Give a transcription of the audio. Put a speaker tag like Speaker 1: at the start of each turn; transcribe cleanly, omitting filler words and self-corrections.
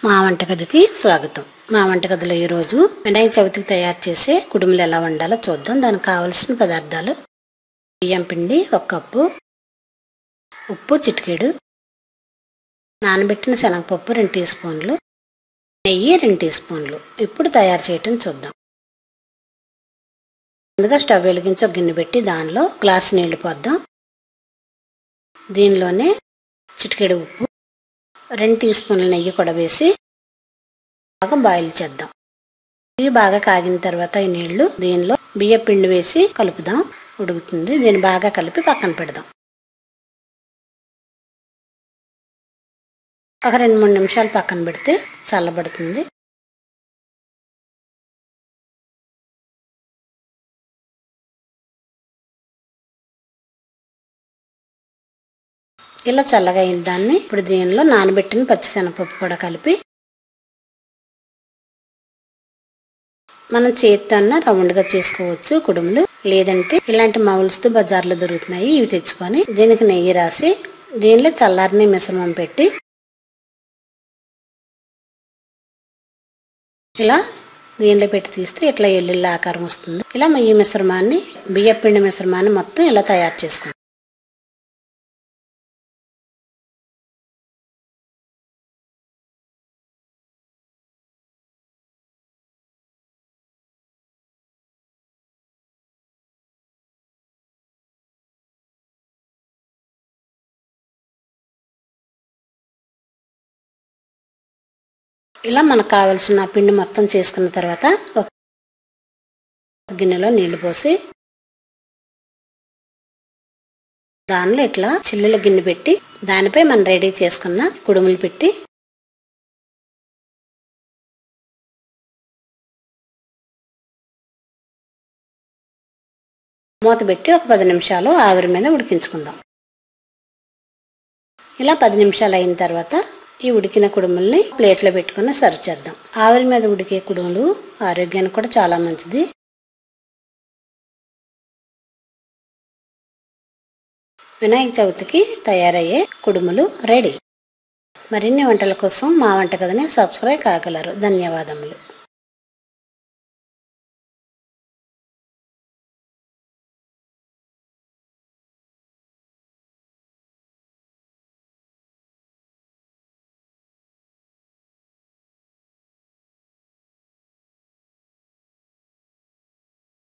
Speaker 1: మా వంటగదికి స్వాగతం. మా వంటగదిలో ఈ రోజు వినాయక చవితికి తయారు చేసే కుడుములు ఎలా వండాలో చూద్దాం. దానికి కావాల్సిన పదార్థాలు: బియ్యం పిండి 1 కప్పు, ఉప్పు చిటికెడు, నానబెట్టిన శనగపప్పు 2 టీ స్పూన్లు, నెయ్యి 2 టీ స్పూన్లు. ఇప్పుడు తయారు చేయటం చూద్దాం. ముందుగా స్టవ్ వెలిగించి ఒక గిన్నె పెట్టి దానిలో గ్లాసు నీళ్లు పోద్దాం. దీనిలోనే చిటికెడు ఉప్పు, 2 టీ స్పూన్ల నెయ్యి కూడా వేసి బాగా బాయిల్ చేద్దాం. ఇవి బాగా కాగిన తర్వాత ఈ నీళ్లు దీనిలో బియ్యం పిండి వేసి కలుపుదాం. ఉడుకుతుంది. దీన్ని బాగా కలిపి పక్కన పెడదాం. ఒక 2-3 నిమిషాలు పక్కన పెడితే చల్లబడుతుంది. ఇలా చల్లగా అయిన దాన్ని ఇప్పుడు దీనిలో నానబెట్టిన పచ్చిశనగపప్పు కూడా కలిపి మనం చేతితో రౌండ్గా చేసుకోవచ్చు కుడుములు. లేదంటే ఇలాంటి మౌల్స్తో బజార్లో దొరుకుతున్నాయి, ఇవి తెచ్చుకొని దీనికి నెయ్యి రాసి దీనిలో చల్లారని మిశ్రమం పెట్టి ఇలా దీనిలో పెట్టి తీస్తే ఇట్లా ఎల్లుల్లి ఆకారం వస్తుంది. ఇలా ఈ మిశ్రమాన్ని బియ్యపిండి మిశ్రమాన్ని మొత్తం ఇలా తయారు చేసుకుంటాం. ఇలా మనకు కావలసిన పిండి మొత్తం చేసుకున్న తర్వాత ఒక గిన్నెలో నీళ్లు పోసి దానిలో ఇట్లా చిల్లుల గిన్నె పెట్టి దానిపై మనం రెడీ చేసుకున్న కుడుములు పెట్టి మూత పెట్టి ఒక 10 నిమిషాలు ఆవిరి మీద ఉడికించుకుందాం. ఇలా 10 నిమిషాలు అయిన తర్వాత ఈ ఉడికిన కుడుముల్ని ప్లేట్లో పెట్టుకుని సర్వ్ చేద్దాం. ఆవిరి మీద ఉడికే కుడుములు ఆరోగ్యానికి కూడా చాలా మంచిది. వినాయక చవితికి తయారయ్యే కుడుములు రెడీ. మరిన్ని వంటల కోసం మా వంటగదిని సబ్స్క్రైబ్ కాగలరు. ధన్యవాదములు.